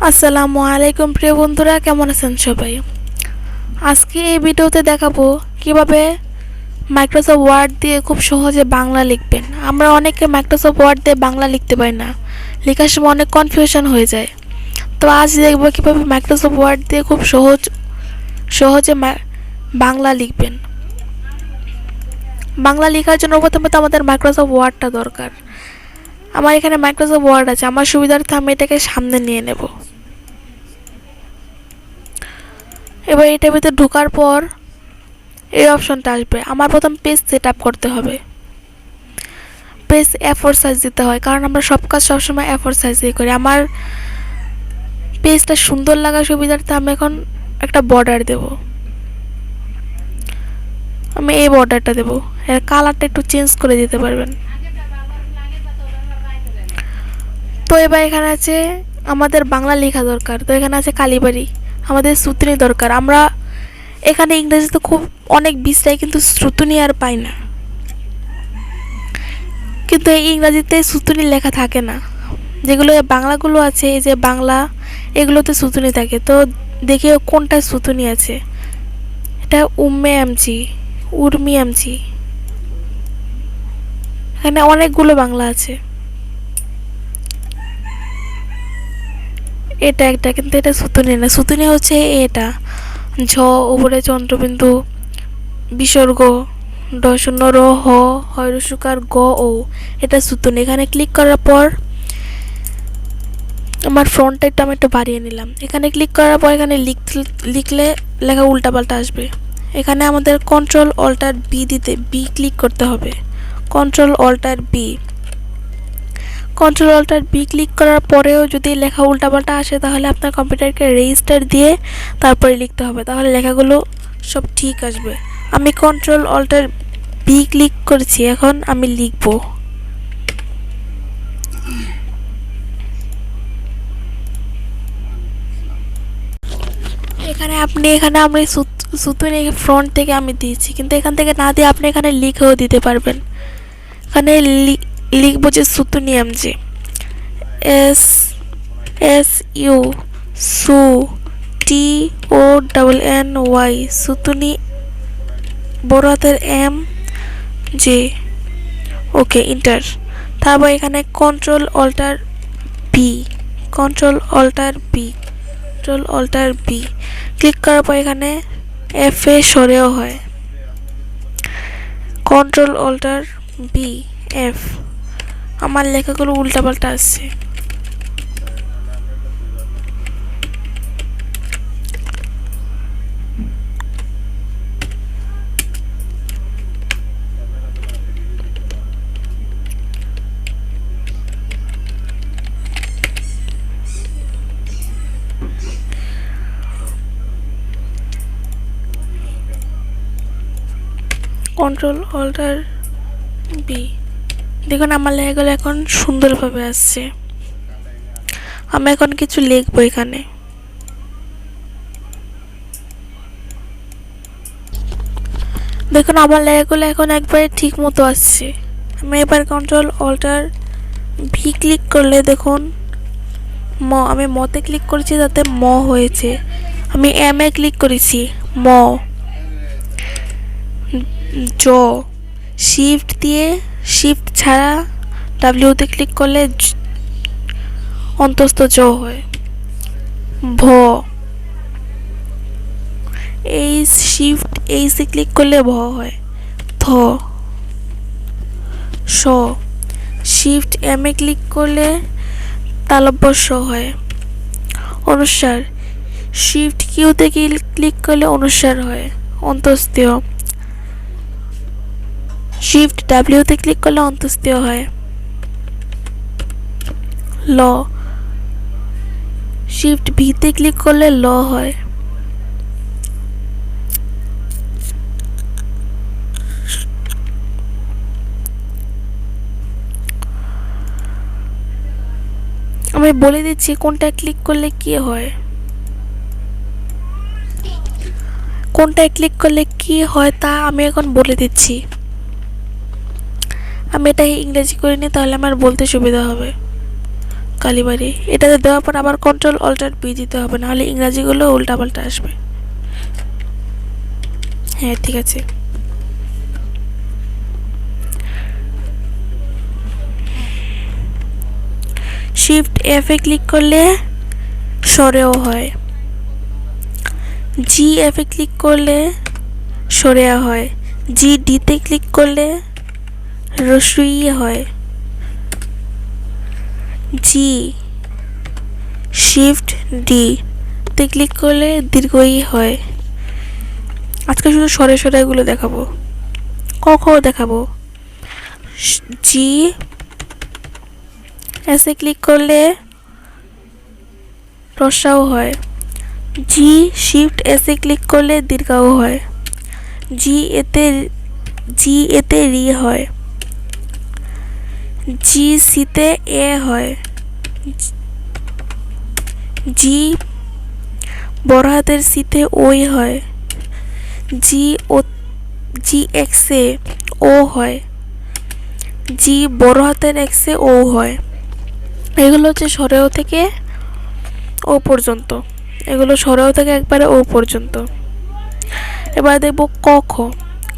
আসসালামু আলাইকুম প্রিয় বন্ধুরা, কেমন আছেন সবাই? আজকে এই ভিডিওতে দেখাবো কিভাবে মাইক্রোসফট ওয়ার্ড দিয়ে খুব সহজে বাংলা লিখবেন। আমরা অনেকে মাইক্রোসফট ওয়ার্ড দিয়ে বাংলা লিখতে পারি না, লেখার সময় অনেক কনফিউশন হয়ে যায়। তো আজ দেখবো কিভাবে মাইক্রোসফট ওয়ার্ড দিয়ে খুব সহজে বাংলা লিখবেন। বাংলা লেখার জন্য প্রথমে আমাদের মাইক্রোসফট ওয়ার্ডটা দরকার। আমার এখানে মাইক্রোসফট ওয়ার্ড আছে, আমার সুবিধার্থে আমি এটাকে সামনে নিয়ে নেব। এবার এটার ভিতরে ঢোকার পর এই অপশনটা আসবে। আমার প্রথম পেজ সেট আপ করতে হবে। পেজ A4 সাইজ দিতে হয়, কারণ আমরা সব কাজ সবসময় A4 সাইজ দিয়ে করি। আমার পেজটা সুন্দর লাগার সুবিধার্থে আমি এখন একটা বর্ডার দেব। আমি এই বর্ডারটা দেব। এর কালারটা একটু চেঞ্জ করে দিতে পারবেন। তো এবার এখানে আছে আমাদের বাংলা লেখা দরকার। তো এখানে আছে কালীবাড়ি, আমাদের সুতনি দরকার। আমরা এখানে ইংরেজিতে খুব অনেক বিষয় কিন্তু শ্রুতনি আর পাই না, কিন্তু এই ইংরেজিতে সুতনি লেখা থাকে না। যেগুলো বাংলাগুলো আছে, এই যে বাংলা, এগুলোতে সুতনি থাকে। তো দেখি কোনটায় সুতনি আছে। এটা উম্মে আমছি, উর্মি আমছি, এখানে অনেকগুলো বাংলা আছে। এটা একটা, কিন্তু এটা সুতনি না। সুতনি হচ্ছে এটা ঝ, উপরে চন্দ্রবিন্দু, বিসর্গ, ড শূন্য র, হ, হরসুকার গ, ও, এটা সুতনি। এখানে ক্লিক করার পর আমার ফ্রন্টটা আমি একটু বাড়িয়ে নিলাম। এখানে ক্লিক করার পর এখানে লিখলে লেখা উল্টাপাল্টা আসবে। এখানে আমাদের কন্ট্রোল অল্টার বি দিতে, বি ক্লিক করতে হবে। Control alter B, control alter B click করার পরেও যদি লেখা উল্টাপাল্টা আসে, তাহলে আপনার কম্পিউটারকে রেজিস্টার দিয়ে তারপরে লিখতে হবে, তাহলে লেখাগুলো সব ঠিক আসবে। আমি কন্ট্রোল অল্টার বি ক্লিক করেছি, এখন আমি লিখব। এখানে আমি সুতনি ফ্রন্ট থেকে আমি দিয়েছি, কিন্তু এখান থেকে না দিয়ে আপনি এখানে লিখেও দিতে পারবেন। এখানে লিখবো যে Sutonny MJ, S S U, সু, T O double N Y, Sutonny, বড় হাতের এম জে। Okay, enter. তারপর এখানে control alter B, control alter B, control alter B click করার পর এখানে এফ এ সরেও হয়। Control alter B, F. আমার লেখাগুলো উল্টাপাল্টা আসছে। কন্ট্রোল অল্টার বি, দেখুন আমার লেখাগুলো এখন সুন্দরভাবে আসছে। আমি এখন কিছু লিখবো এখানে। দেখুন আমার লেখাগুলো এখন একবারে ঠিক মতো আসছে। আমি এবার কন্ট্রোল অল্টার ভি ক্লিক করলে দেখুন আমি মতে ক্লিক করেছি, যাতে ম হয়েছে। আমি এম এ ক্লিক করেছি, ম, জ, শিফট ছাড়া ডাব্লিউতে ক্লিক করলে অন্তস্থ জ হয়। ভ, এইচে ক্লিক করলে ভ হয়। থ, স, শিফট এম এ ক্লিক করলে তালব্য স হয়। অনুস্বার, শিফট কিউতে ক্লিক করলে অনুস্বার হয়, অন্তস্তীয়। শিফট ডাব্লিউতে ক্লিক করলে অন্তস্তীয় হয়। ল, শিফট ভিতে ক্লিক করলে ল হয়। আমি বলে দিচ্ছি কোনটা ক্লিক করলে কি হয়। কোনটায় ক্লিক করলে কি হয় তা আমি এখন বলে দিচ্ছি। আমি এটা ইংরেজি করিনি, তাহলে আমার বলতে সুবিধা হবে। কালীবাড়ি। এটাতে দেওয়ার পর আবার কন্ট্রোল অল্টার বি দিতে হবে, নাহলে ইংরাজিগুলো উল্টাপাল্টা আসবে। হ্যাঁ ঠিক আছে। শিফট এফ এ ক্লিক করলে সরেও হয়, জি এফ এ ক্লিক করলে সরেয়া হয়, জি ডিতে ক্লিক করলে রসুই হয়, জি শিফট ডি তে ক্লিক করলে দীর্ঘই হয়। আজকে শুধু সরে সরে এগুলো দেখাবো, ক খ দেখাবো। জি এস এ ক্লিক করলে রসাও হয়, জি শিফট এস এ ক্লিক করলে দীর্ঘাও হয়, জি এতে রি হয়, জি সিতে এ হয়, জি বড় হাতের সিতে ওই হয়, জি এক্সে ও হয়, জি বড় হাতের এক্সে ও হয়। এগুলো হচ্ছে সরেও থেকে ও পর্যন্ত, এগুলো সরেও থেকে একবারে ও পর্যন্ত। এবার দেখব ক খ।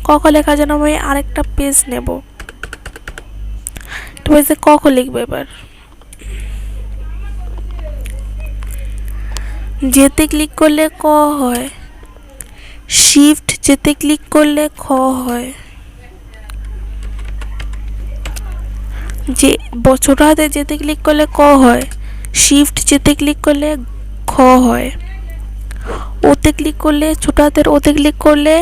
ক খ লেখার জন্য আমি আরেকটা পেজ নেব, পেজে ক খ লিখবে। এবার যেতে ক্লিক করলে ক হয়, শিফট যেতে ক্লিক করলে খ হয়, যে ছোট হাতে যেতে ক্লিক করলে ক হয়, শিফট যেতে ক্লিক করলে খ হয়, ওতে ক্লিক করলে ছোট হাতের ওতে ক্লিক করলে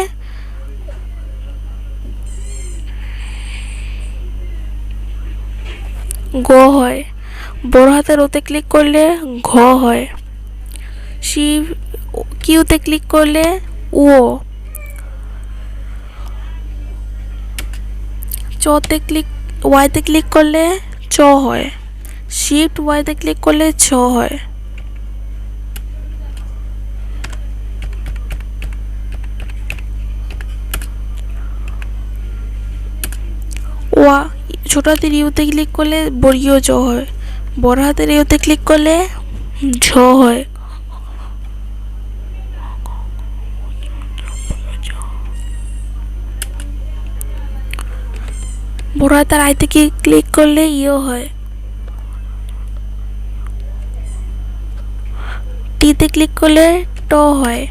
গ হয়, বড় হাতের ওতে ক্লিক করলে ঘ হয়, কিউতে ক্লিক করলে ও, ওয়াইতে ক্লিক করলে চ হয়, শিফট ওয়াইতে ক্লিক করলে ছ হয়, ছোট হাতের ইউতে ক্লিক করলে বর্গীয় জ হয়, বড় হাতের ইউতে ক্লিক করলে ঝ হয়, বড় হাতের আইতে ক্লিক করলে ইও হয়, টিতে ক্লিক করলে ট হয়,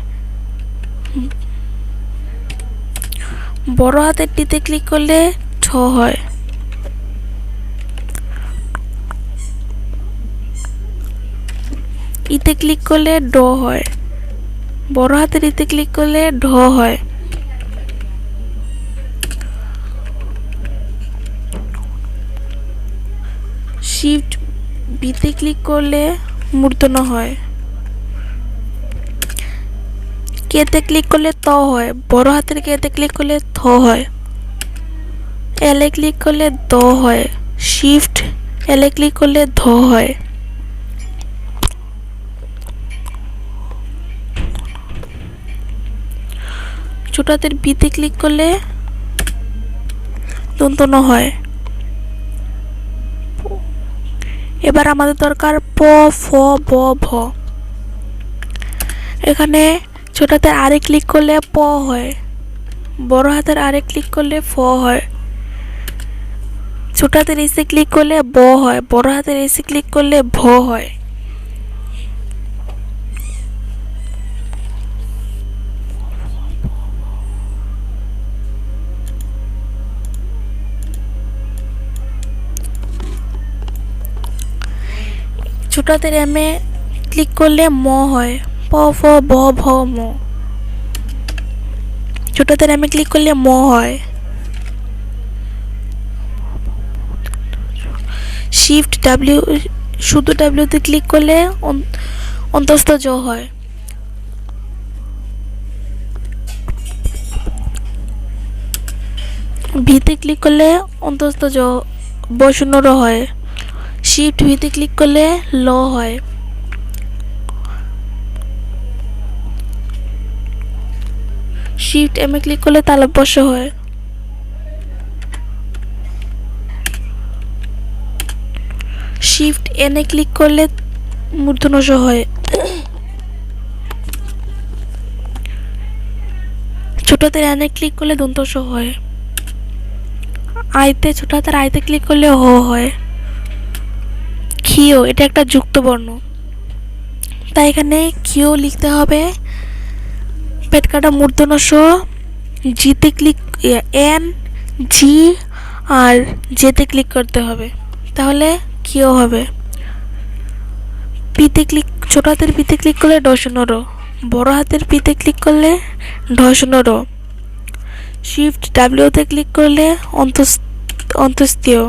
বড় হাতের টিতে ক্লিক করলে ঠ হয়, ইতে ক্লিক করলে ড হয়, বড় হাতের ইতে ক্লিক করলে ঢ হয়, শিফট বিতে ক্লিক করলে মূর্ধন্য হয়, কেতে ক্লিক করলে ত হয়, বড় হাতের কেতে ক্লিক করলে থ হয়, এলে ক্লিক করলে দ হয়, শিফট এলে ক্লিক করলে ধ হয়, ছোট হাতের বিতে ক্লিক করলে দন্তন হয়। এবার আমাদের দরকার প ফ ব ভ। এখানে ছোট হাতের আরে ক্লিক করলে প হয়, বড় হাতের আরে ক্লিক করলে ফ হয়, ছোট হাতের এসে ক্লিক করলে ব হয়, বড় হাতের এসে ক্লিক করলে ভ হয়। ছোট হাতের এম এ ক্লিক করলে ম হয়, প ফ ব ভ ম। ছোট হাতের এম এ ক্লিক করলে ম হয়, শিফট ডাব্লিউ শুধু ডাব্লিউতে ক্লিক করলে অন্তস্থ জ হয়, ভিতে ক্লিক করলে অন্তস্থ জ বশূন্য র হয়, শিফট ভিতে ক্লিক করলে ল হয়, শিফট এম এ ক্লিক করলে তালব্য হয়, শিফট এনে ক্লিক করলে মূর্ধন্য স হয়। ছোট হাতের এনে ক্লিক করলে দন্ত স হয়। আইতে ছোট হাতের আইতে ক্লিক করলে হ হয়। ক্ষিয় এটা একটা যুক্ত বর্ণ, তাই এখানে ক্ষিয় লিখতে হবে পেট কাটা মূর্ধন্য স, জিতে ক্লিক এন জি আর জেতে ক্লিক করতে হবে, তাহলে ক্ষিয় হবে। পিতে ক্লিক ছোট হাতের পিতে ক্লিক করলে ডশন্য র, বড় হাতের পিতে ক্লিক করলে ঢশন্য র। শিফট ডাব্লিউতে ক্লিক করলে অন্তস্তীয়।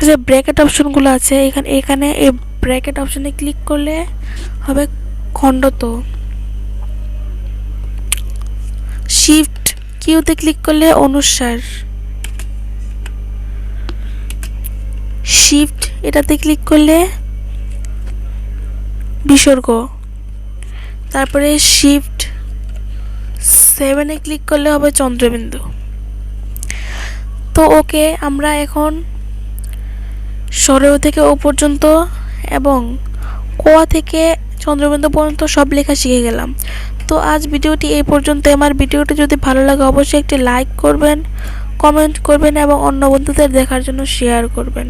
যে ব্র্যাকেট অপশনগুলো আছে এখানে এই ব্র্যাকেট অপশনে ক্লিক করলে হবে খণ্ডত। শিফট কিউতে ক্লিক করলে অনুস্বার। শিফট এটাতে ক্লিক করলে বিসর্গ। তারপরে শিফট 7-এ ক্লিক করলে হবে চন্দ্রবিন্দু। তো ওকে, আমরা এখন সরেও থেকে ও পর্যন্ত এবং কোয়া থেকে চন্দ্রবিন্দু পর্যন্ত সব লেখা শিখে গেলাম। তো আজ ভিডিওটি এই পর্যন্ত। আমার ভিডিওটি যদি ভালো লাগে অবশ্যই একটি লাইক করবেন, কমেন্ট করবেন এবং অন্য বন্ধুদের দেখার জন্য শেয়ার করবেন।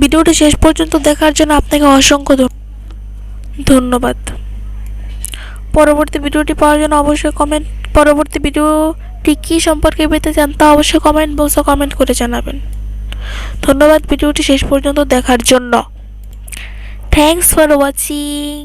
ভিডিওটি শেষ পর্যন্ত দেখার জন্য আপনাকে অসংখ্য ধন্যবাদ। পরবর্তী ভিডিওটি পাওয়ার জন্য অবশ্যই পরবর্তী ভিডিওটি কী সম্পর্কে পেতে চান তা অবশ্যই কমেন্ট বক্সে কমেন্ট করে জানাবেন। ধন্যবাদ ভিডিওটি শেষ পর্যন্ত দেখার জন্য। Thanks for watching.